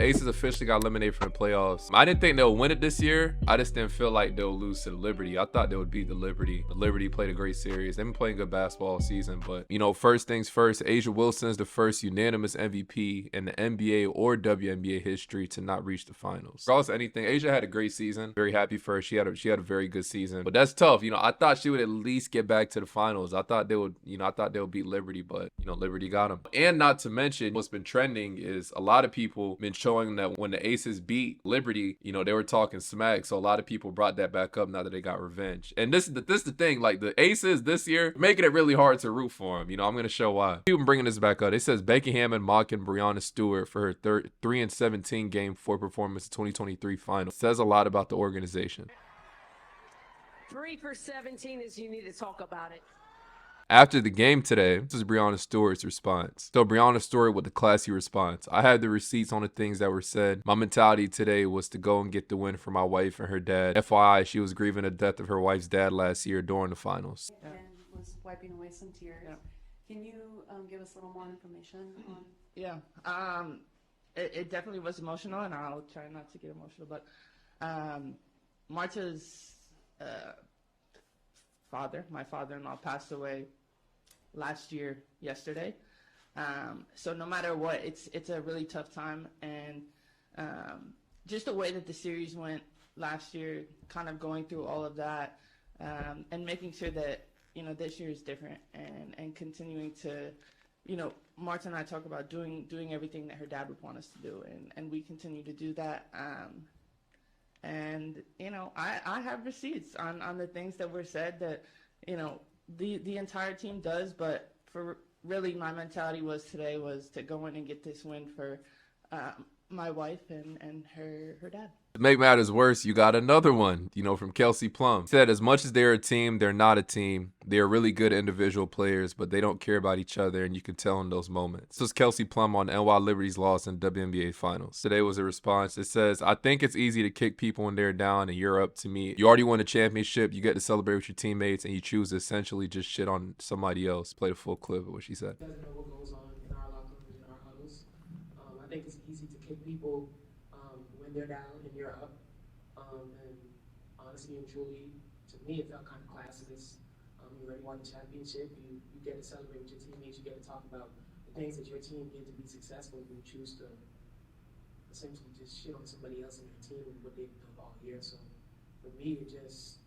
Aces officially got eliminated from the playoffs. I didn't think they'll win it this year. I just didn't feel like they'll lose to the Liberty. I thought they would beat the Liberty. The Liberty played a great series. They've been playing good basketball all season. But, you know, first things first, A'ja Wilson is the first unanimous MVP in the NBA or WNBA history to not reach the finals. Regardless of anything, A'ja had a great season. Very happy for her. She had a very good season. But that's tough. You know, I thought she would at least get back to the finals. I thought they would beat Liberty, but, you know, Liberty got them. And not to mention, what's been trending is a lot of people been showing that when the Aces beat Liberty, you know, they were talking smack. So a lot of people brought that back up now that they got revenge. And this is the thing, like the Aces this year, making it really hard to root for them. You know, I'm going to show why. People bringing this back up. It says Becky Hammon mocking Breanna Stewart for her 3-17 game 4 performance in 2023 final. It says a lot about the organization. 3 for 17 is you need to talk about it. After the game today, this is Breanna Stewart's response. So Breanna Stewart with the classy response. I had the receipts on the things that were said. My mentality today was to go and get the win for my wife and her dad. FYI, she was grieving the death of her wife's dad last year during the finals. And was wiping away some tears. Yeah. Can you give us a little more information on? Yeah, it definitely was emotional, and I'll try not to get emotional, but Marta's my father-in-law, passed away last year yesterday. So no matter what, it's a really tough time, and just the way that the series went last year, kind of going through all of that, and making sure that, you know, this year is different, and continuing to, you know, Marta and I talk about doing everything that her dad would want us to do, and we continue to do that. And, you know, I have receipts on the things that were said that, you know, the entire team does, but for really my mentality was today was to go in and get this win for my wife and her dad. To make matters worse, you got another one, you know, from Kelsey Plum. He said, as much as they're a team, they're not a team. They're really good individual players, but they don't care about each other, and you can tell in those moments. This was Kelsey Plum on NY Liberty's loss in WNBA Finals. Today was a response. It says, I think it's easy to kick people when they're down and you're up to me. You already won a championship, you get to celebrate with your teammates, and you choose to essentially just shit on somebody else. Play the full clip of what she said. Doesn't know what goes on in our locker rooms, in our huddles. I think it's easy to kick people when they're down and you're up. And honestly and truly, to me, it felt kind of classless. You already won the championship. You get to celebrate with your teammates. You get to talk about the things that your team did to be successful. You choose to essentially just shit on somebody else in your team and what they've done all year. So for me, it just,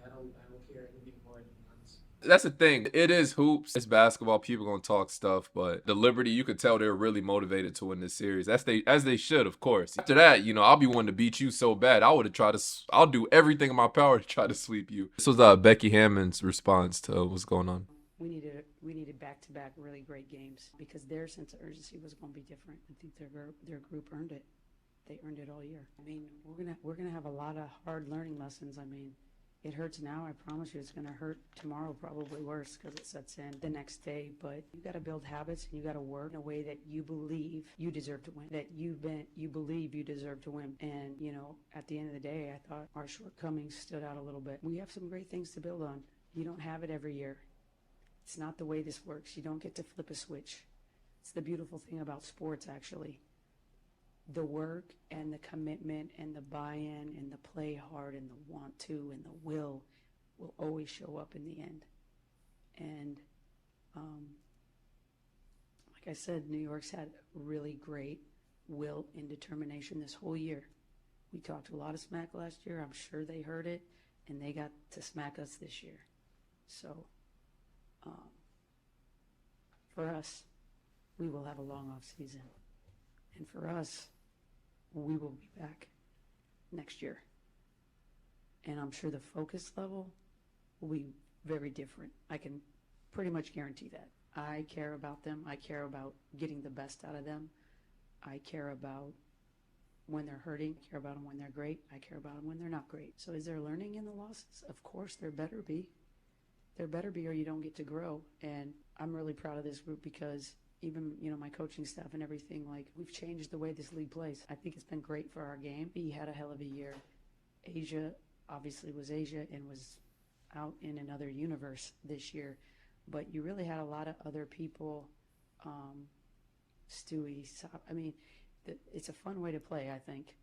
I don't care anything more, to be honest. That's the thing. It is hoops. It's basketball. People gonna talk stuff, but the Liberty, you could tell they're really motivated to win this series. As they should, of course. After that, you know, I'll be wanting to beat you so bad. I'll do everything in my power to try to sweep you. This was Becky Hammon's response to what's going on. We needed back-to-back really great games because their sense of urgency was going to be different. I think their group earned it. They earned it all year. I mean, we're gonna have a lot of hard learning lessons. I mean, it hurts now. I promise you it's going to hurt tomorrow, probably worse because it sets in the next day. But you got to build habits and you got to work in a way that you believe you deserve to win, that you believe you deserve to win. And, you know, at the end of the day, I thought our shortcomings stood out a little bit. We have some great things to build on. You don't have it every year. It's not the way this works. You don't get to flip a switch. It's the beautiful thing about sports, actually. The work and the commitment and the buy-in and the play hard and the want to and the will always show up in the end. And like I said, New York's had really great will and determination this whole year. We talked a lot of smack last year. I'm sure they heard it, and they got to smack us this year. So for us, we will have a long off season. And for us, we will be back next year. And I'm sure the focus level will be very different. I can pretty much guarantee that. I care about them. I care about getting the best out of them. I care about when they're hurting. I care about them when they're great. I care about them when they're not great. So is there learning in the losses? Of course, there better be. There better be, or you don't get to grow. And I'm really proud of this group because even, you know, my coaching staff and everything, like, we've changed the way this league plays. I think it's been great for our game. He had a hell of a year. A'ja obviously was A'ja and was out in another universe this year. But you really had a lot of other people, Stewie, I mean, it's a fun way to play, I think.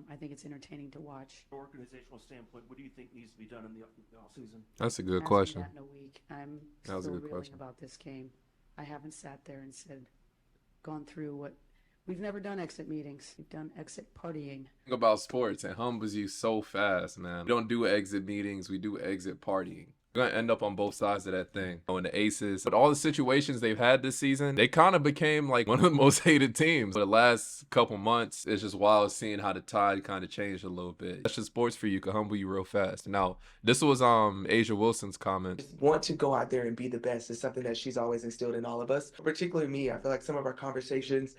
I think it's entertaining to watch. From an organizational standpoint, what do you think needs to be done in the offseason? That's a good Ask me question. that in a week. I'm That was a still good reeling question. about this game. I haven't sat there and gone through what we've never done exit meetings. We've done exit partying. Think about sports, it humbles you so fast, man. We don't do exit meetings, we do exit partying. We're gonna end up on both sides of that thing. And the Aces, but all the situations they've had this season, they kind of became like one of the most hated teams. For the last couple months, it's just wild seeing how the tide kind of changed a little bit. That's just sports for you, can humble you real fast. Now, this was Asia Wilson's comment. Just want to go out there and be the best is something that she's always instilled in all of us, particularly me. I feel like some of our conversations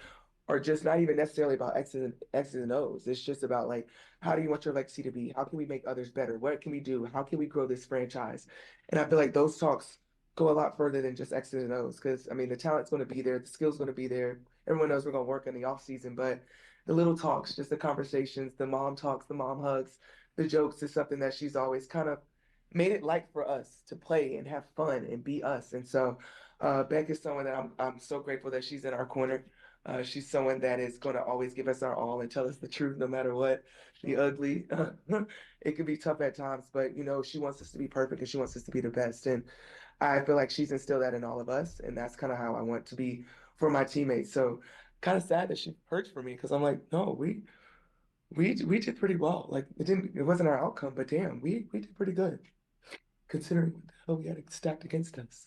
are just not even necessarily about X's and O's. It's just about like, how do you want your legacy to be? How can we make others better? What can we do? How can we grow this franchise? And I feel like those talks go a lot further than just X's and O's, because I mean the talent's going to be there, the skill's going to be there. Everyone knows we're going to work in the off season, but the little talks, just the conversations, the mom talks, the mom hugs, the jokes is something that she's always kind of made it like for us to play and have fun and be us. And so Beck is someone that I'm so grateful that she's in our corner. She's someone that is going to always give us our all and tell us the truth no matter what. The ugly, it can be tough at times, but you know, she wants us to be perfect and she wants us to be the best. And I feel like she's instilled that in all of us, and that's kind of how I want to be for my teammates. So kind of sad that she hurts for me, because I'm like, no, we did pretty well. Like it wasn't our outcome, but damn, we did pretty good considering what the hell we had stacked against us.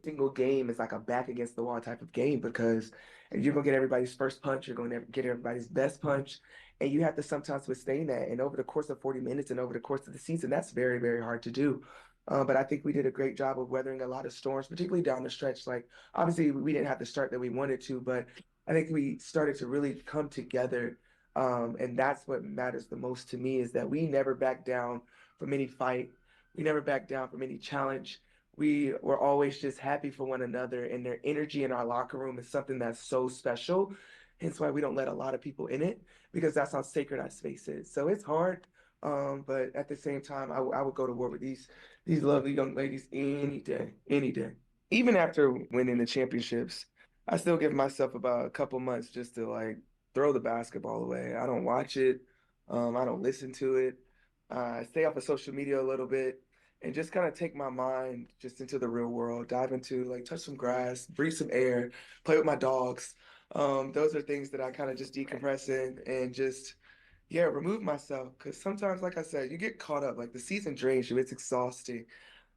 Single game is like a back against the wall type of game, because you're gonna get everybody's first punch, you're gonna get everybody's best punch, and you have to sometimes sustain that. And over the course of 40 minutes and over the course of the season, that's very, very hard to do. But I think we did a great job of weathering a lot of storms, particularly down the stretch. Like obviously we didn't have the start that we wanted to, but I think we started to really come together. And that's what matters the most to me, is that we never backed down from any fight. We never backed down from any challenge. We were always just happy for one another, and their energy in our locker room is something that's so special. Hence why we don't let a lot of people in it, because that's how sacred our space is. So it's hard, but at the same time, I would go to war with these lovely young ladies any day, any day. Even after winning the championships, I still give myself about a couple months just to like throw the basketball away. I don't watch it. I don't listen to it. I stay off of social media a little bit and just kind of take my mind just into the real world, dive into like touch some grass, breathe some air, play with my dogs. Those are things that I kind of just decompress in and just, yeah, remove myself. Because sometimes, like I said, you get caught up. Like the season drains you. It's exhausting.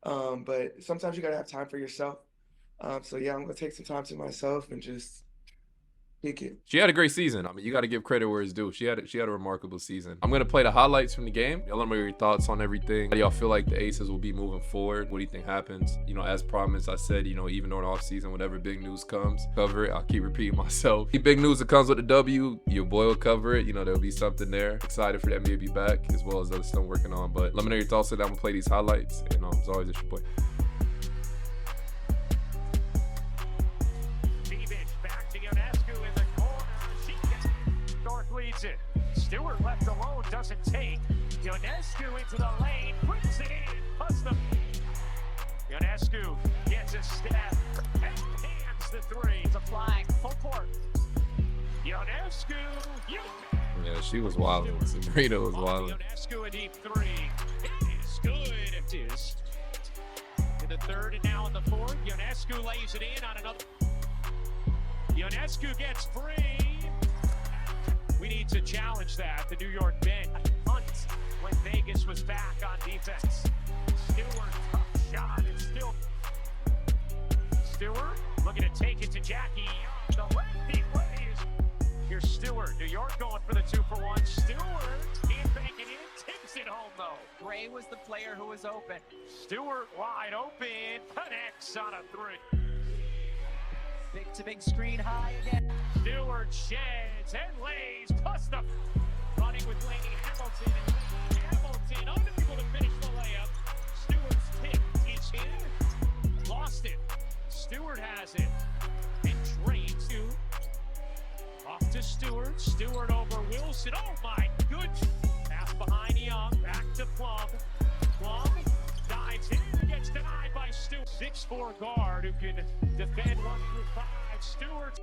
But sometimes you got to have time for yourself. So, yeah, I'm going to take some time to myself and just kick it. She had a great season. I mean, you got to give credit where it's due. She had a remarkable season. I'm gonna play the highlights from the game. Y'all let me know your thoughts on everything. How do y'all feel like the Aces will be moving forward? What do you think happens? You know, as promised, I said, you know, even during off season, whenever big news comes, cover it. I'll keep repeating myself. Any big news that comes with the W, your boy will cover it. You know, there'll be something there. Excited for the NBA to be back, as well as other stuff I'm working on. But let me know your thoughts. So that I'm gonna play these highlights. And as always, it's your boy. Back to Ionescu in the corner. She gets North leads it. Stewart left alone, doesn't take. Ionescu into the lane, puts it in, puts them. Ionescu gets a step and hands the three. It's a flag, full court. Ionescu, Yeah, she was wild. Sabrina was wild. Ionescu a deep three. It is good. It is. In the third and now in the fourth, Ionescu lays it in on another. Ionescu gets free. We need to challenge that. The New York bench hunt when Vegas was back on defense. Stewart, tough shot. It's still Stewart looking to take it to Jackie. The lefty plays. Here's Stewart. New York going for the 2-for-1. Stewart can't bank it in. Takes it home though. Ray was the player who was open. Stewart wide open. Connects on a three. Big to big screen high again. Stewart sheds and lays, plus the running with Laney Hamilton. And Hamilton unable to finish the layup. Stewart's pick is in. Lost it. Stewart has it. And drains you. Off to Stewart. Stewart over Wilson. Oh my good. Pass behind Young. Back to Plum. Plum dives in. Gets denied by Stewart. 6'4" guard who can defend 1 through 5. Stewart.